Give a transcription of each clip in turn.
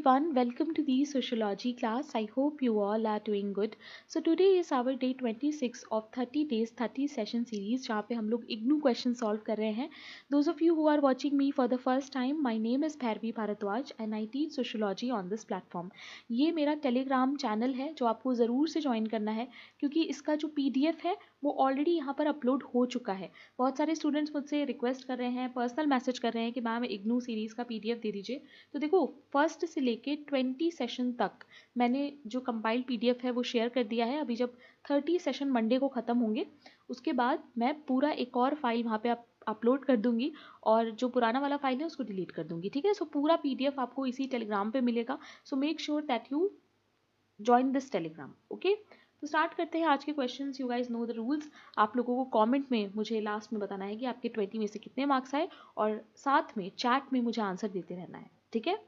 everyone, welcome to the sociology class. I hope you all are doing good. So today is our day 26 of 30 days 30 session series जहाँ पे हम लोग IGNOU question solve कर रहे हैं. Those of you who are watching me for the first time, my name is Bhairavi Bharadwaj and I teach sociology on this platform. ये मेरा Telegram channel है जो आपको ज़रूर से ज्वाइन करना है क्योंकि इसका जो PDF है वो ऑलरेडी यहाँ पर अपलोड हो चुका है. बहुत सारे स्टूडेंट्स मुझसे रिक्वेस्ट कर रहे हैं, पर्सनल मैसेज कर रहे हैं कि मैम इग्नू सीरीज़ का PDF दे दीजिए. तो देखो फर्स्ट से लेके 20 सेशन तक मैंने जो कंपाइल्ड PDF है वो शेयर कर दिया है. अभी जब 30 सेशन मंडे को ख़त्म होंगे उसके बाद मैं पूरा एक और फाइल वहाँ पे अपलोड कर दूंगी और जो पुराना वाला फाइल है उसको डिलीट कर दूंगी. ठीक है, सो पूरा PDF आपको इसी टेलीग्राम पे मिलेगा. So make sure that you join this Telegram. Okay, तो स्टार्ट करते हैं आज के questions. You guys know the rules. आप लोगों को कमेंट में मुझे लास्ट में बताना है कि आपके 20 में से कितने मार्क्स आए और साथ में चैट में मुझे आंसर देते रहना है. ठीक है,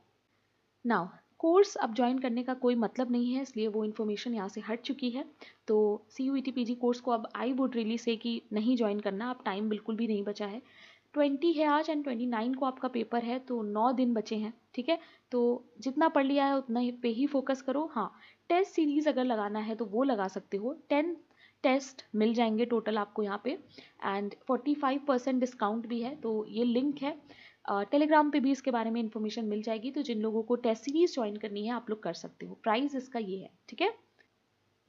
नाउ कोर्स अब ज्वाइन करने का कोई मतलब नहीं है इसलिए वो इन्फॉर्मेशन यहाँ से हट चुकी है. तो CUET PG कोर्स को अब आई वुड रियली से कि नहीं ज्वाइन करना. अब टाइम बिल्कुल भी नहीं बचा है. 20 है आज एंड 29 को आपका पेपर है तो 9 दिन बचे हैं. ठीक है, तो जितना पढ़ लिया है उतना पे ही फोकस करो. हाँ, टेस्ट सीरीज़ अगर लगाना है तो वो लगा सकते हो. 10 टेस्ट मिल जाएंगे टोटल आपको यहाँ पे एंड 45% डिस्काउंट भी है. तो ये लिंक है टेलीग्राम पे भी, इसके बारे में इंफॉर्मेशन मिल जाएगी. तो जिन लोगों को टेस्ट सीरीज ज्वाइन करनी है आप लोग कर सकते हो. प्राइस इसका ये है. ठीक है,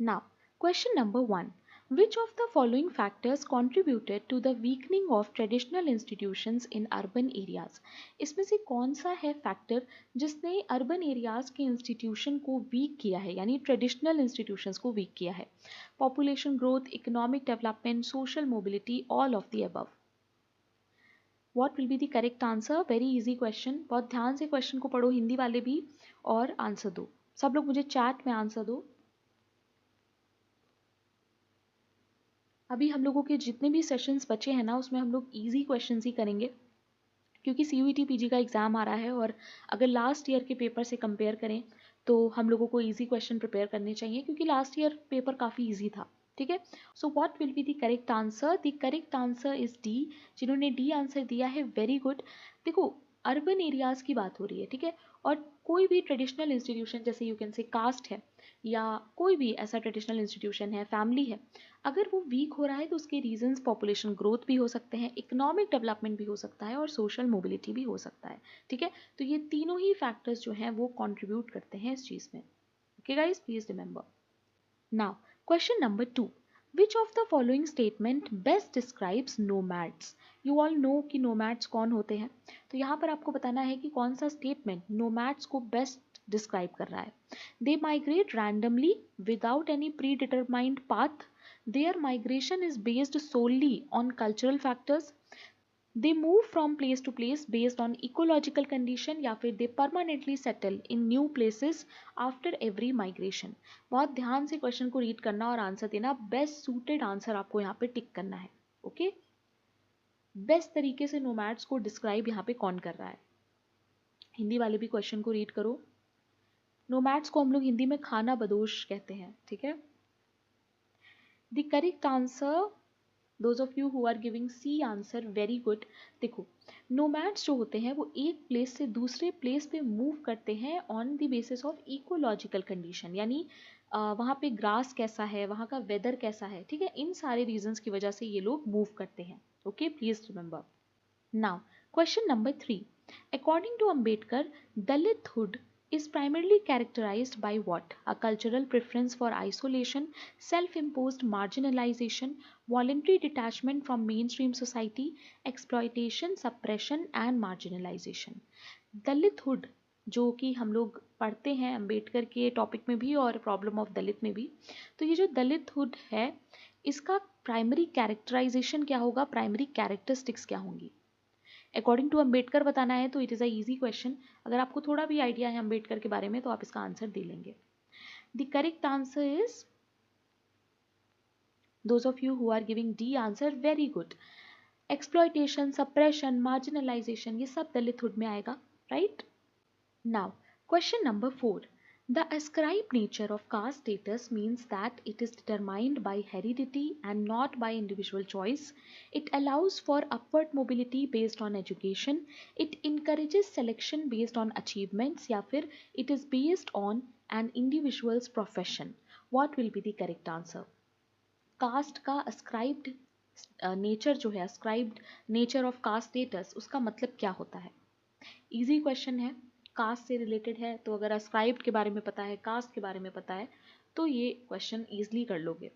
now question number 1. Which of the following factors contributed to the weakening of traditional institutions in urban areas? इसमें से कौन सा है फैक्टर जिसने अर्बन एरियाज के इंस्टीट्यूशन को वीक किया है, यानी ट्रेडिशनल इंस्टीट्यूशंस को वीक किया है? Population growth, economic development, social mobility, all of the above. What will be the correct answer? Very easy question. बहुत ध्यान से क्वेश्चन को पढ़ो हिंदी वाले भी और आंसर दो. सब लोग मुझे चैट में आंसर दो. अभी हम लोगों के जितने भी सेशंस बचे हैं ना उसमें हम लोग इजी क्वेश्चंस ही करेंगे क्योंकि CUET PG का एग्ज़ाम आ रहा है और अगर लास्ट ईयर के पेपर से कंपेयर करें तो हम लोगों को इजी क्वेश्चन प्रिपेयर करने चाहिए क्योंकि लास्ट ईयर पेपर काफ़ी इजी था. ठीक है, so what will be the correct answer? The correct answer is D. जिन्होंने डी आंसर दिया है वेरी गुड. देखो अर्बन एरियाज़ की बात हो रही है. ठीक है, और कोई भी ट्रेडिशनल इंस्टीट्यूशन जैसे यू कैन से कास्ट है या कोई भी ऐसा ट्रेडिशनल इंस्टीट्यूशन है, फैमिली है, अगर वो वीक हो रहा है तो उसके रीजंस पॉपुलेशन ग्रोथ भी हो सकते हैं, इकोनॉमिक डेवलपमेंट भी हो सकता है और सोशल मोबिलिटी भी हो सकता है. ठीक है, तो ये तीनों ही फैक्टर्स जो हैं वो कंट्रीब्यूट करते हैं इस चीज़ में. Okay guys, please remember. Now question number 2. Which of the following statement best describes nomads? You all know कि नोमैड्स कौन होते हैं. तो यहाँ पर आपको बताना है कि कौन सा स्टेटमेंट नोमैड्स को बेस्ट डिस्क्राइब कर रहा है. They migrate randomly without any pre determined path. Their migration is based solely on cultural factors. They move from place to place based on ecological condition या फिर they permanently settle in new places after every migration. बहुत ध्यान से question को read करना और answer देना. Best suited answer आपको यहाँ पे टिक करना है. ओके, बेस्ट तरीके से नोमैड्स को डिस्क्राइब यहाँ पे कौन कर रहा है? हिंदी वाले भी क्वेश्चन को रीड करो. नोमैड्स को हम लोग हिंदी में खाना बदोश कहते हैं. ठीक है, the correct answer, those of you who are giving C answer, very good. देखो नोमैड्स जो होते हैं वो एक प्लेस से दूसरे प्लेस पे मूव करते हैं on the basis of ecological condition, यानी वहाँ पे ग्रास कैसा है, वहाँ का वेदर कैसा है. ठीक है, इन सारे रीजंस की वजह से ये लोग मूव करते हैं. Okay, please remember. Now question number 3. According to Ambedkar, Dalithood is primarily characterized by what? A cultural preference for isolation, self-imposed marginalization, voluntary detachment from mainstream society, exploitation, suppression and marginalization. दलितहुड जो कि हम लोग पढ़ते हैं अंबेडकर के टॉपिक में भी और प्रॉब्लम ऑफ दलित में भी. तो ये जो दलितहुड है इसका प्राइमरी कैरेक्टराइजेशन क्या होगा, प्राइमरी कैरेक्टरिस्टिक्स क्या होंगी? अकॉर्डिंग टू अंबेडकर बताना है तो it is a easy question. अगर आपको थोड़ा भी आइडिया है अंबेडकर के बारे में तो आप इसका आंसर दे लेंगे. The correct answer is, those of you who are giving D answer, very good. Exploitation, suppression, marginalization, ये सब दलितहुड में आएगा. Right. Now question number 4. The ascribed nature of caste status means that it is determined by heredity and not by individual choice. It allows for upward mobility based on education. It encourages selection based on achievements या फिर it is based on an individual's profession. What will be the correct answer? Caste का ascribed nature जो है ascribed nature of caste status उसका मतलब क्या होता है? इजी क्वेश्चन है, कास्ट से रिलेटेड है, तो अगर ascribed के बारे में पता है, कास्ट के बारे में पता है, तो ये क्वेश्चन इजीली कर लोगे.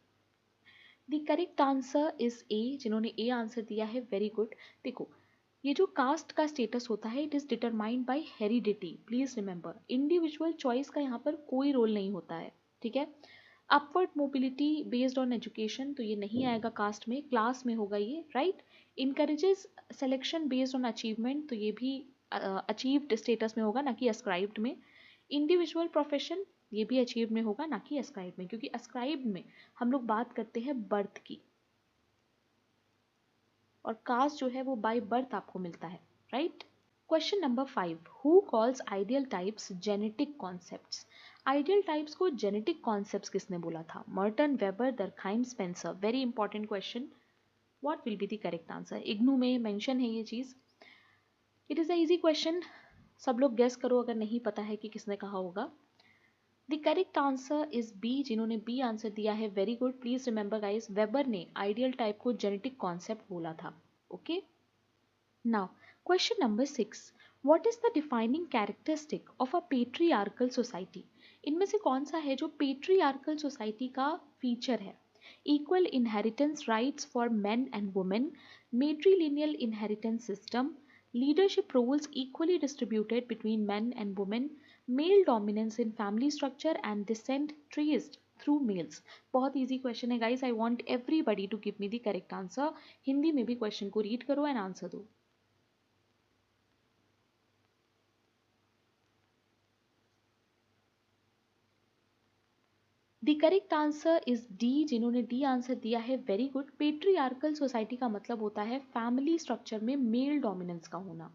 The correct answer is a. जिन्होंने ए आंसर दिया है वेरी गुड. देखो, ये जो कास्ट का स्टेटस होता है it is determined by heredity. Please remember, individual choice का यहाँ पर कोई रोल नहीं होता है. ठीक है. Upward mobility based on education, तो ये नहीं आएगा कास्ट में, क्लास में होगा ये. Right. Encourages selection based on achievement, तो ये भी अचीव्ड स्टेटस में होगा ना कि अस्क्राइब्ड में. इंडिविजुअल प्रोफेशन, ये भी अचीव्ड में होगा ना कि अस्क्राइब्ड में, क्योंकि अस्क्राइब्ड में हम लोग बात करते हैं बर्थ की, और कास्ट जो है वो बाय बर्थ आपको मिलता है. Right. Question number 5. Who calls ideal types genetic concepts? Ideal types को जेनेटिक कॉन्सेप्ट्स किसने बोला था? Merton, weber, दरखाइम, Spencer. Very important question. What will be the correct answer? IGNOU में मेंशन है ये चीज. It is a easy question. सब लोग गेस करो अगर नहीं पता है कि किसने कहा होगा. The correct answer is B. जिन्होंने बी आंसर दिया है very good. Please remember guys, Weber ने आइडियल टाइप को जेनेटिक कॉन्सेप्ट बोला था. Okay. Now, question number 6. What is the defining characteristic of a patriarchal society? इनमें से कौन सा है जो patriarchal society का feature है? Equal inheritance rights for men and women, matrilineal inheritance system, leadership roles equally distributed between men and women, male dominance in family structure and descent traced through males. बहुत easy question है guys. I want everybody to give me the correct answer. Hindi में भी question को read करो and answer दो. The correct answer is D. जिन्होंने D answer दिया है वेरी गुड. पेट्रियार्कल सोसाइटी का मतलब होता है फैमिली स्ट्रक्चर में मेल डोमिनेंस का होना,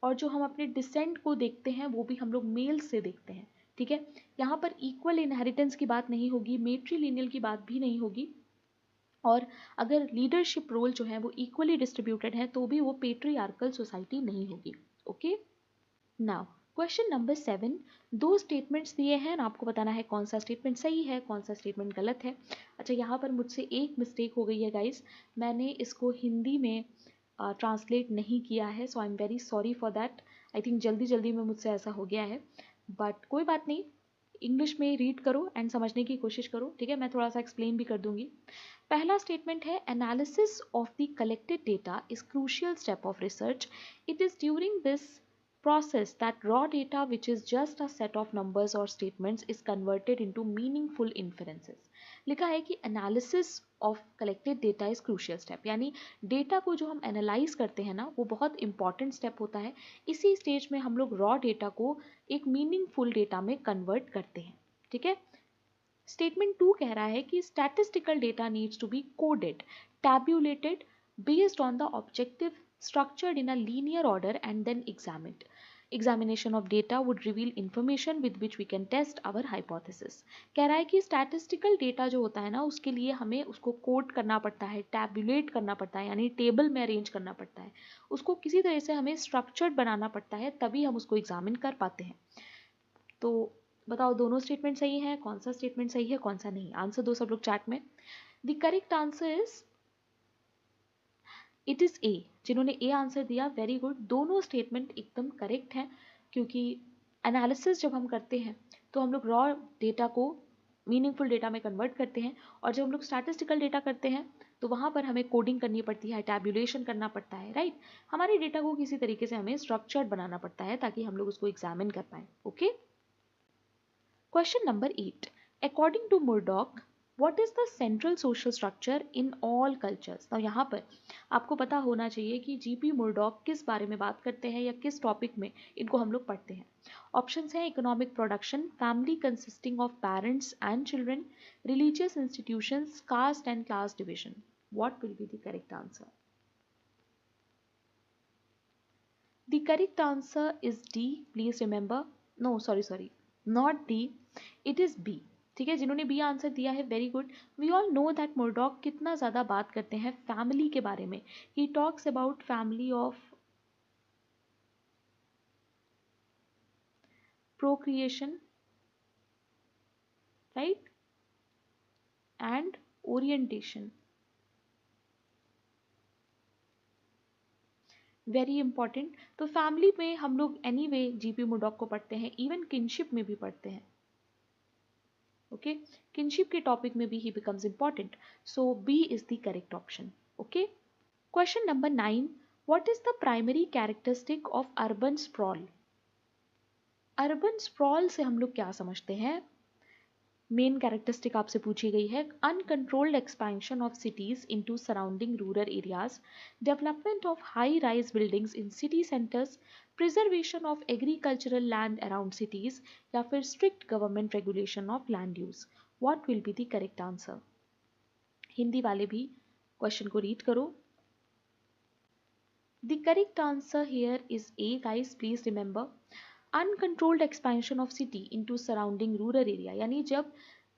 और जो हम अपने डिसेंट को देखते हैं वो भी हम लोग मेल से देखते हैं. ठीक है. यहाँ पर इक्वल इनहेरिटेंस की बात नहीं होगी, मेट्रीलिनियल की बात भी नहीं होगी, और अगर लीडरशिप रोल जो है वो इक्वली डिस्ट्रीब्यूटेड है तो भी वो पेट्रियार्कल सोसाइटी नहीं होगी. ओके. Now question number 7. दो स्टेटमेंट्स दिए हैं, आपको बताना है कौन सा स्टेटमेंट सही है, कौन सा स्टेटमेंट गलत है. अच्छा, यहाँ पर मुझसे एक मिस्टेक हो गई है गाइस. मैंने इसको हिंदी में ट्रांसलेट नहीं किया है, so I am very sorry for that. I think जल्दी जल्दी में मुझसे ऐसा हो गया है, बट कोई बात नहीं. इंग्लिश में रीड करो एंड समझने की कोशिश करो. ठीक है. मैं थोड़ा सा एक्सप्लेन भी कर दूंगी. पहला स्टेटमेंट है, analysis of the collected data is crucial step of research. It is during this process that raw data, which is just a set of numbers or statements, is converted into meaningful inferences. लिखा है कि analysis of collected data is crucial step, यानी data को जो हम analyse करते हैं ना वो बहुत इंपॉर्टेंट स्टेप होता है. इसी स्टेज में हम लोग रॉ डेटा को एक मीनिंगफुल डेटा में कन्वर्ट करते हैं. ठीक है. स्टेटमेंट 2 कह रहा है कि statistical data needs to be coded, tabulated based on the objective, structured in a linear order and then examined. Examination of data would reveal information with which we can test our hypothesis. कह रहा है कि statistical data जो होता है ना उसके लिए हमें उसको कोड करना पड़ता है, tabulate करना पड़ता है, यानी टेबल में अरेंज करना पड़ता है, उसको किसी तरह से हमें स्ट्रक्चर्ड बनाना पड़ता है, तभी हम उसको एग्जामिन कर पाते हैं. तो बताओ दोनों स्टेटमेंट सही है, कौन सा स्टेटमेंट सही है कौन सा नहीं? आंसर दो सब लोग चैट में. The correct answer is it is a. जिन्होंने ए आंसर दिया वेरी गुड. दोनों स्टेटमेंट एकदम करेक्ट हैं, क्योंकि एनालिसिस जब हम करते हैं तो हम लोग रॉ डेटा को मीनिंगफुल डेटा में कन्वर्ट करते हैं, और जब हम लोग स्टैटिस्टिकल डेटा करते हैं तो वहाँ पर हमें कोडिंग करनी पड़ती है, टैब्यूलेशन करना पड़ता है. राइट. हमारे डेटा को किसी तरीके से हमें स्ट्रक्चर्ड बनाना पड़ता है ताकि हम लोग उसको एग्जामिन कर पाएँ. Okay. Question number 8. According to Murdoch, what is the central social structure in all cultures? तो यहाँ पर आपको पता होना चाहिए कि जीपी मुर्डॉक किस बारे में बात करते हैं या किस टॉपिक में इनको हम लोग पढ़ते हैं. ऑप्शंस हैं economic production, family consisting of parents and children, religious institutions, caste and class division. What will be the correct answer? The correct answer is D. Please remember, no sorry sorry, not D, it is B. ठीक है, जिन्होंने B answer दिया है very good. We all know that Murdock कितना ज़्यादा बात करते हैं फैमिली के बारे में। He talks about family of procreation, right, and orientation. Very important. तो फैमिली में हम लोग एनी वे जीपी मुर्डॉक को पढ़ते हैं, इवन किनशिप में भी पढ़ते हैं। ओके, किनशिप के टॉपिक में भी ही becomes important. So B is the correct option. Okay, question number 9, what is the primary characteristic of urban sprawl? Urban sprawl से हम लोग क्या समझते हैं? मेन कैरेक्टरिस्टिक आपसे पूछी गई है, uncontrolled expansion of cities into surrounding rural areas, development of high rise buildings in city centres, preservation of agricultural land around cities, या फिर strict government regulation of land use. What will be the correct answer? Hindi वाले भी question को read करो। The correct answer here is a guys, please remember, uncontrolled expansion of city into surrounding rural area, यानी जब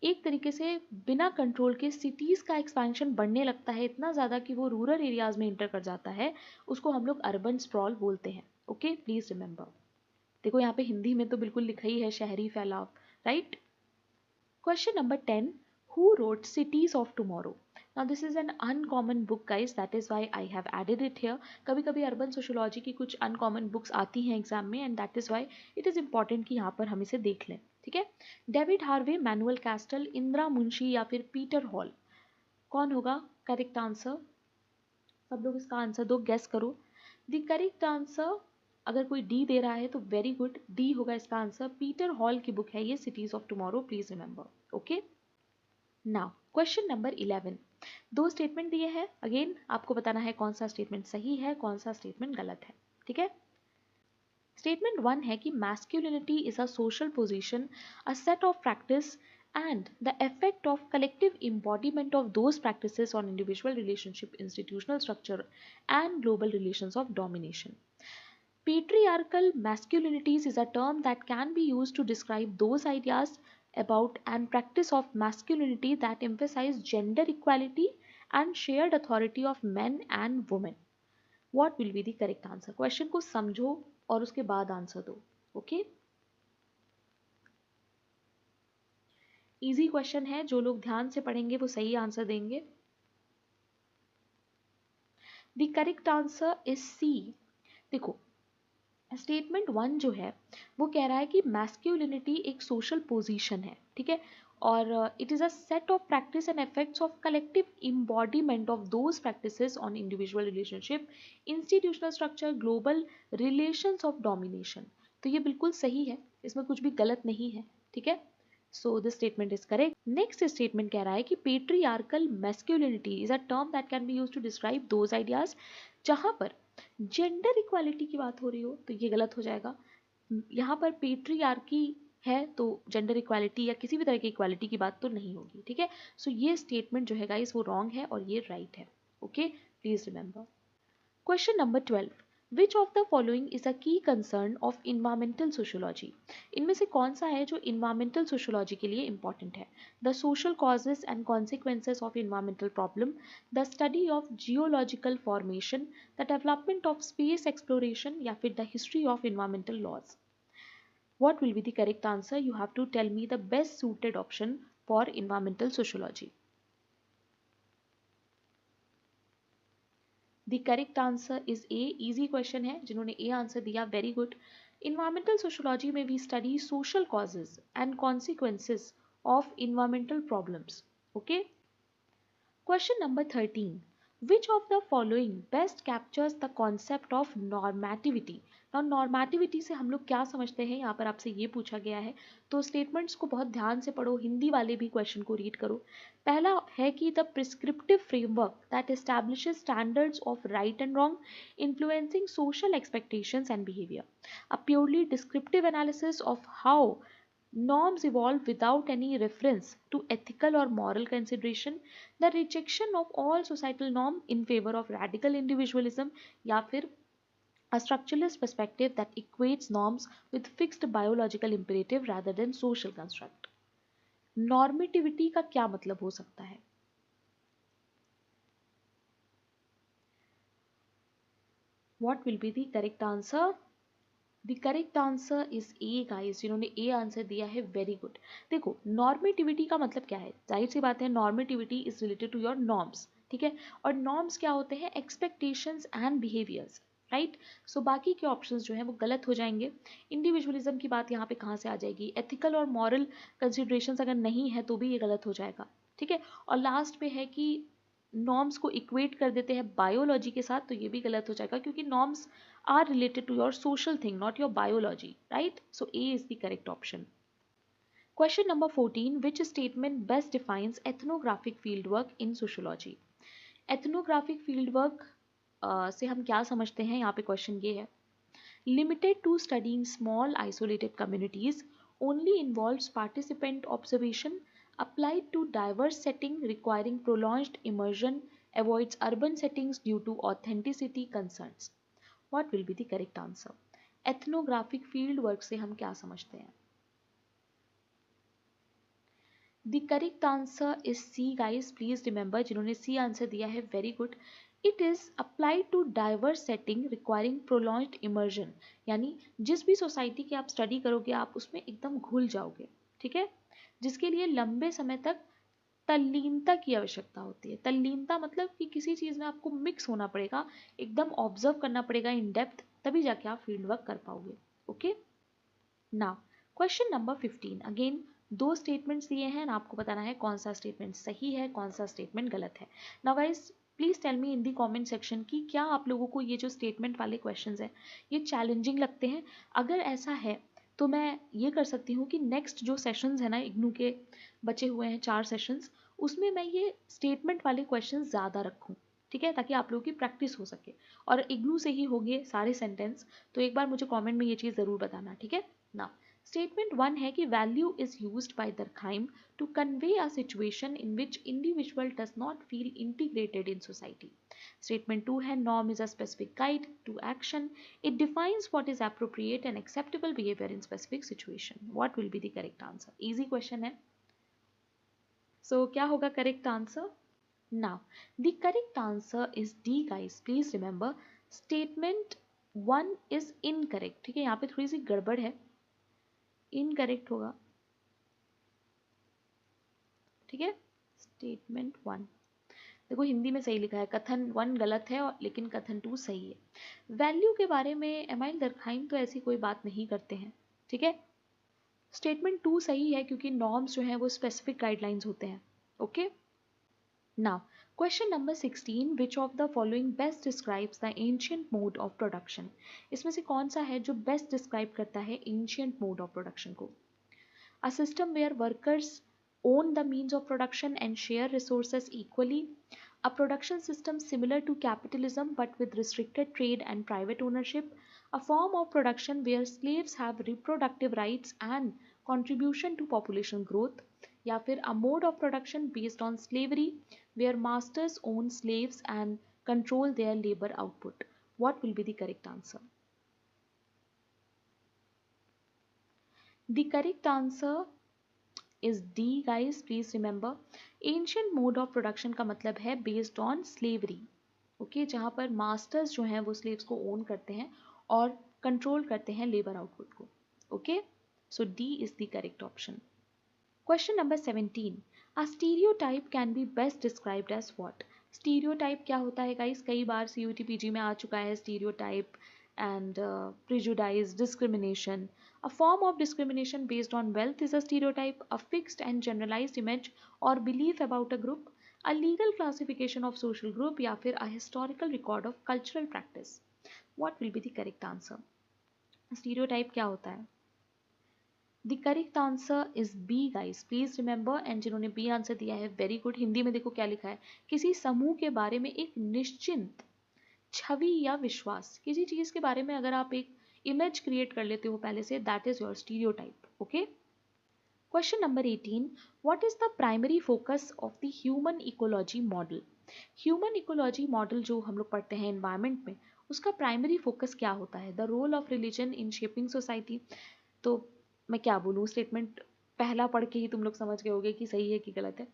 एक तरीके से बिना कंट्रोल के सिटीज़ का एक्सपेंशन बढ़ने लगता है इतना ज़्यादा कि वो रूरल एरियाज में इंटर कर जाता है, उसको हम लोग अर्बन स्प्रॉल बोलते हैं। Okay, please remember. देखो यहाँ पे हिंदी में तो बिल्कुल लिखा ही है शहरी फैलाव, right. Question number 10, who wrote cities of tomorrow? Now this is an uncommon book guys, that is why I have added it here. कभी कभी अर्बन सोशोलॉजी की कुछ अनकॉमन बुक्स आती हैं एग्जाम में, and that is why it is important कि यहाँ पर हम इसे देख लें। ठीक है, David Harvey, manual castle, Indira Munshi, या फिर पीटर हॉल, कौन होगा करेक्ट आंसर? सब लोग इसका आंसर दो, गेस करो। द करेक्ट आंसर, अगर कोई डी दे रहा है तो वेरी गुड, डी होगा इसका आंसर। पीटर हॉल की बुक है ये, cities of tomorrow, please remember. Okay, now question number 11, दो स्टेटमेंट दिए हैं, अगेन आपको बताना है कौन सा स्टेटमेंट सही है, कौन सा स्टेटमेंट गलत है। ठीक है, स्टेटमेंट 1 है कि masculinity is a social position, a set of practice and the effect of collective embodiment of those practices on individual relationship, institutional structure, and global relations of domination. Patriarchal masculinities is a term that can be used to describe those ideas about and practice of masculinity that emphasize gender equality and shared authority of men and women. What will be the correct answer? Question को समझो और उसके बाद answer दो। Okay, easy question है, जो लोग ध्यान से पढ़ेंगे वो सही आंसर देंगे। The correct answer is C. देखो, स्टेटमेंट 1 जो है वो कह रहा है कि मैस्क्यूलिनिटी एक सोशल पोजीशन है, ठीक है, और it is a set of practice and effects of collective embodiment of those practices on individual relationship, institutional structure, global relations of domination. तो ये बिल्कुल सही है, इसमें कुछ भी गलत नहीं है। ठीक है, so this statement is correct. Next statement कह रहा है कि patriarchal masculinity is a term that can be used to describe those ideas, जहां पर जेंडर इक्वालिटी की बात हो रही हो, तो ये गलत हो जाएगा। यहाँ पर पेट्रियार्की है तो जेंडर इक्वालिटी या किसी भी तरह की इक्वालिटी की बात तो नहीं होगी। ठीक है, सो ये स्टेटमेंट जो है गाइस वो रॉन्ग है और ये राइट है। Okay, please remember. Question number 12, which of the following is a की कंसर्न ऑफ इन्वायरमेंटल सोशोलॉजी? इनमें से कौन सा है जो इन्वायरमेंटल सोशोलॉजी के लिए इंपॉर्टेंट है? The social causes and consequences of environmental problem, the study of geological formation, the development of space exploration, या फिर the history of environmental laws. What will be the correct answer? You have to tell me the best suited option for environmental sociology. The correct answer is A. Easy question है, जिन्होंने A answer दिया very good. Environmental sociology में we study social causes and consequences of environmental problems. Okay. Question number 13. Which of the following best captures the concept of normativity? Now normativity से हम लोग क्या समझते हैं, यहाँ पर आपसे ये पूछा गया है, तो स्टेटमेंट्स को बहुत ध्यान से पढ़ो, हिंदी वाले भी क्वेश्चन को रीड करो। पहला है कि the prescriptive framework that establishes standards of right and wrong influencing social expectations and behaviour, a purely descriptive analysis of how norms evolve without any reference to ethical or moral consideration, the rejection of all societal norm in favor of radical individualism, या फिर A structuralist perspective that equates norms with fixed biological imperative rather than social construct. Normativity का क्या मतलब हो सकता है? What will be the correct answer? The correct answer is A guys. जिन्होंने A answer दिया है, वेरी गुड. देखो, नॉर्मेटिविटी का मतलब क्या है? जाहिर सी बात है, normativity is related to your norms. ठीक है, और नॉर्म्स क्या होते हैं? Expectations and behaviours, right. So बाकी के ऑप्शंस जो हैं वो गलत हो जाएंगे. इंडिविजुअलिज्म की बात यहाँ पे कहाँ से आ जाएगी? एथिकल और मॉरल कंसिडरेशंस अगर नहीं है तो भी ये गलत हो जाएगा. ठीक है, और लास्ट पे है कि नॉर्म्स को इक्वेट कर देते हैं बायोलॉजी के साथ, तो ये भी गलत हो जाएगा क्योंकि norms are related to your social thing, not your biology, right? So A is the correct option. Question number 14. Which statement best defines ethnographic fieldwork in sociology? Ethnographic fieldwork से हम क्या समझते हैं? यहाँ पे क्वेश्चन ये है, limited to studying small isolated communities, only involves participant observation, applied to diverse setting requiring prolonged immersion, avoids urban settings due to authenticity concerns. What will be the correct answer? Ethnographic field work से हम क्या समझते हैं? The correct answer is C guys. Please remember, जिन्होंने C answer दिया है, very good. It is applied to diverse setting requiring prolonged immersion. यानी जिस भी सोसाइटी की आप स्टडी करोगे आप उसमें एकदम घुल जाओगे. ठीक है, जिसके लिए लंबे समय तक तल्लीनता की आवश्यकता होती है. तल्लीनता मतलब कि किसी चीज़ में आपको मिक्स होना पड़ेगा, एकदम ऑब्जर्व करना पड़ेगा इन डेप्थ, तभी जाके आप फील्ड वर्क कर पाओगे. Okay, now question number 15. Again दो स्टेटमेंट्स दिए हैं, आपको बताना है कौन सा स्टेटमेंट सही है, कौन सा स्टेटमेंट गलत है. Now guys, please tell me in the comment section कि क्या आप लोगों को ये जो स्टेटमेंट वाले क्वेश्चंस हैं ये चैलेंजिंग लगते हैं. अगर ऐसा है तो मैं ये कर सकती हूँ कि नेक्स्ट जो सेशंस है ना, इग्नू के बचे हुए हैं 4 सेशंस, उसमें मैं ये स्टेटमेंट वाले क्वेश्चन ज़्यादा रखूँ. ठीक है, ताकि आप लोगों की प्रैक्टिस हो सके. और इग्नू से ही हो गए सारे सेंटेंस, तो एक बार मुझे कमेंट में ये चीज़ ज़रूर बताना. ठीक है ना. स्टेटमेंट 1 है कि value is used by Durkheim to convey a situation in which individual does not feel integrated in society. Statement 2 है norm is a specific guide to action. It defines what is appropriate and acceptable behavior in specific situation. What will be the correct answer? Easy question है. So क्या होगा correct answer? Now the correct answer is D guys. Please remember statement 1 is incorrect. ठीक है, यहाँ पे थोड़ी सी गड़बड़ है, इनकरेक्ट होगा. ठीक है, स्टेटमेंट 1 देखो हिंदी में सही लिखा है, कथन 1 गलत है और लेकिन कथन 2 सही है. वैल्यू के बारे में एमाइल दरखाइम तो ऐसी कोई बात नहीं करते हैं. ठीक है, स्टेटमेंट 2 सही है क्योंकि नॉर्म्स जो हैं वो स्पेसिफिक गाइडलाइंस होते हैं. Okay, now question number 16. Which of the following best describes the ancient mode of production? इसमें से कौन सा है जो बेस्ट डिस्क्राइब करता है एंशियंट मोड ऑफ प्रोडक्शन को? A system where workers own the means of production and share resources equally. A production system similar to capitalism but with restricted trade and private ownership. A form of production where slaves have reproductive rights and contribution to population growth. या फिर a mode of production based on slavery where masters own slaves and control their labor output. What will be the correct answer? The correct answer is D guys. Please remember ancient mode of production का मतलब है based on slavery. Okay, जहाँ पर masters जो हैं वो slaves को own करते हैं और कंट्रोल करते हैं लेबर आउटपुट को. Okay, so D is the correct option. Question number 17. A stereotype can be best described as what? Stereotype क्या होता है गाइस? कई बार CUT PG में आ चुका है stereotype and prejudice, discrimination. A form of discrimination based on wealth is a stereotype, a fixed and generalized image or belief about a group, a legal classification of social group या फिर a historical record of cultural practice. What will be the correct answer? Stereotype क्या होता है? The correct answer is B guys. Please remember, and जिन्होंने B answer दिया है very good. Hindi में देखो क्या लिखा है, किसी समूह के बारे में एक निश्चित छवि या विश्वास, किसी चीज के बारे में अगर आप एक इमेज क्रिएट कर लेते हो पहले से, that is your stereotype. Okay, question number 18. What is the primary focus of the human ecology model? Human ecology model जो हम लोग पढ़ते हैं एनवायरनमेंट में, उसका प्राइमरी फोकस क्या होता है, the role of religion in shaping society. तो मैं क्या बोलूँ, स्टेटमेंट पहला पढ़ के ही तुम लोग समझ गए होगे कि सही है कि गलत है।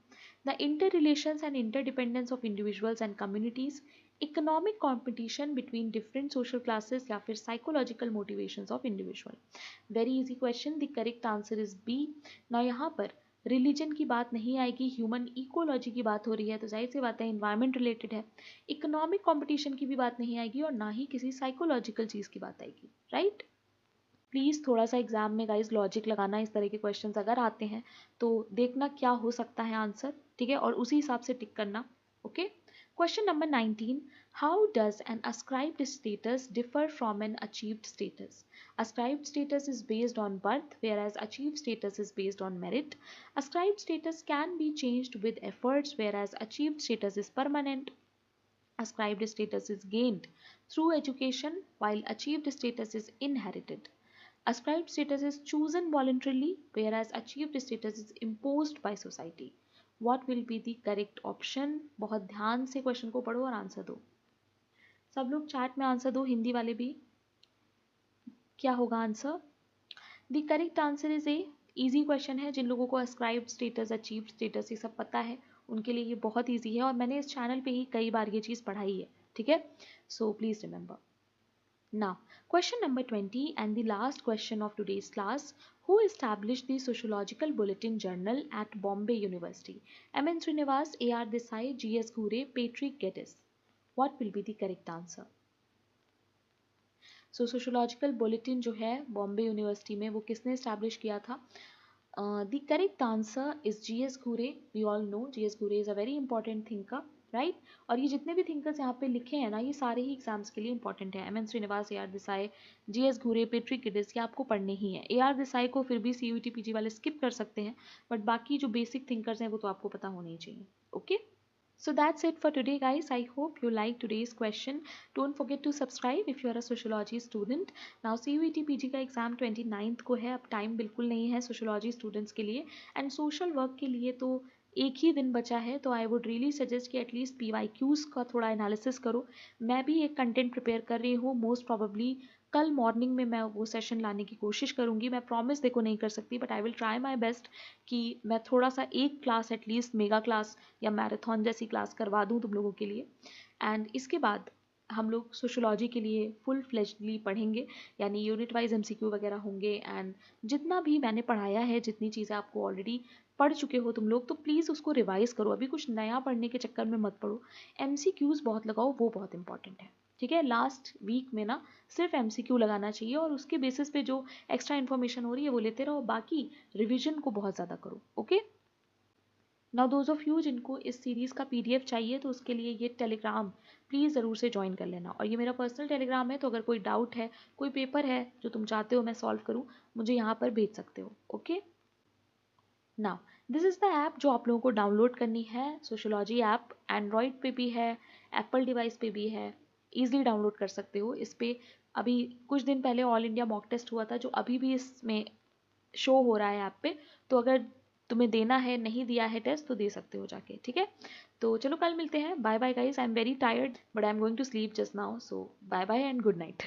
The interrelations and interdependence of individuals and communities, economic competition between different social classes, या फिर psychological motivations of individual. Very easy question, the correct answer is B. ना यहाँ पर रिलीजन की बात नहीं आएगी, ह्यूमन इकोलॉजी की बात हो रही है, तो जाहिर सी बात है इन्वायरमेंट रिलेटेड है। इकोनॉमिक कंपटीशन की भी बात नहीं आएगी और ना ही किसी साइकोलॉजिकल चीज़ की बात आएगी, राइट। प्लीज़ थोड़ा सा एग्जाम में गाइज लॉजिक लगाना, इस तरह के क्वेश्चंस अगर आते हैं तो देखना क्या हो सकता है आंसर, ठीक है, और उसी हिसाब से टिक करना। Okay, question number 19, how does N ascribed status differ from an achieved status? Ascribed status is based on birth, whereas achieved status is based on merit. Ascribed status can be changed with efforts, whereas achieved status is permanent. Ascribed status is gained through education, while achieved status is inherited. Ascribed status is chosen voluntarily, whereas achieved status is imposed by society. What will be the correct option? बहुत ध्यान से question को पढ़ो और answer दो। सब लोग chat में आंसर दो, हिंदी वाले भी। क्या होगा answer? The correct answer is a. Easy question है, जिन लोगों को ascribed स्टेटस, अचीव्ड स्टेटस ये सब पता है उनके लिए ये बहुत ईजी है, और मैंने इस चैनल पे ही कई बार ये चीज़ पढ़ाई है, ठीक है। So please remember. Now, question number 20 and the last question of today's class. Who established the Sociological Bulletin Journal at Bombay University? M.N. Srinivas, A.R. Desai, G.S. Ghure, Patrick Geddes. What will be the correct answer? So, Sociological Bulletin जो है Bombay university में, वो किसने establish किया था? The correct answer is G.S. Ghure. We all know G.S. Ghure is a very important thinker, right. और ये जितने भी थिंकर्स यहाँ पे लिखे हैं ना, ये सारे ही एग्जाम्स के लिए इंपॉर्टेंट है। M.N. Srinivas, A.R. Desai, G.S. घूरे, पेट्रिक गिडिस, ये आपको पढ़ने ही है। A.R. देसाई को फिर भी CUET PG वाले स्किप कर सकते हैं, बट बाकी जो बेसिक थिंकर्स हैं वो तो आपको पता होने ही चाहिए। Okay, so that's it for today guys. I hope you like today's question. Don't forget to subscribe if you are a sociology student. Now CUET PG का एग्जाम 29th को है, अब टाइम बिल्कुल नहीं है सोशोलॉजी स्टूडेंट्स के लिए, and social work के लिए तो एक ही दिन बचा है। तो आई वुड रियली सजेस्ट कि एटलीस्ट PYQs का थोड़ा एनालिसिस करो। मैं भी एक कंटेंट प्रिपेयर कर रही हूँ, मोस्ट प्रॉबेबली कल मॉर्निंग में मैं वो सेशन लाने की कोशिश करूँगी। मैं प्रॉमिस देखो नहीं कर सकती, but I will try my best कि मैं थोड़ा सा एक क्लास एटलीस्ट मेगा क्लास या मैराथन जैसी क्लास करवा दूँ तुम लोगों के लिए। एंड इसके बाद हम लोग सोशोलॉजी के लिए फुल फ्लेज्डली पढ़ेंगे, यानी यूनिट वाइज MCQ वगैरह होंगे। एंड जितना भी मैंने पढ़ाया है, जितनी चीज़ें आपको ऑलरेडी पढ़ चुके हो तुम लोग, तो प्लीज़ उसको रिवाइज करो, अभी कुछ नया पढ़ने के चक्कर में मत पढ़ो। MCQs बहुत लगाओ, वो बहुत इंपॉर्टेंट है, ठीक है। लास्ट वीक में ना सिर्फ MCQ लगाना चाहिए, और उसके बेसिस पे जो एक्स्ट्रा इन्फॉर्मेशन हो रही है वो लेते रहो, बाकी रिविजन को बहुत ज़्यादा करो। Okay, now those of you जिनको इस सीरीज़ का PDF चाहिए, तो उसके लिए ये टेलीग्राम प्लीज़ ज़रूर से ज्वाइन कर लेना। और ये मेरा पर्सनल टेलीग्राम है, तो अगर कोई डाउट है, कोई पेपर है जो तुम चाहते हो मैं सॉल्व करूँ, मुझे यहाँ पर भेज सकते हो। Okay, now this is the app जो आप लोगों को डाउनलोड करनी है। सोशोलॉजी ऐप एंड्रॉयड पे भी है, एप्पल डिवाइस पे भी है, ईजिली डाउनलोड कर सकते हो। इस पर अभी कुछ दिन पहले ऑल इंडिया मॉक टेस्ट हुआ था, जो अभी भी इसमें शो हो रहा है ऐप पे। तो अगर तुम्हें देना है, नहीं दिया है टेस्ट, तो दे सकते हो जाके, ठीक है। तो चलो कल मिलते हैं। Bye bye guys, I am very tired but I am going to sleep just now, so bye bye and good night.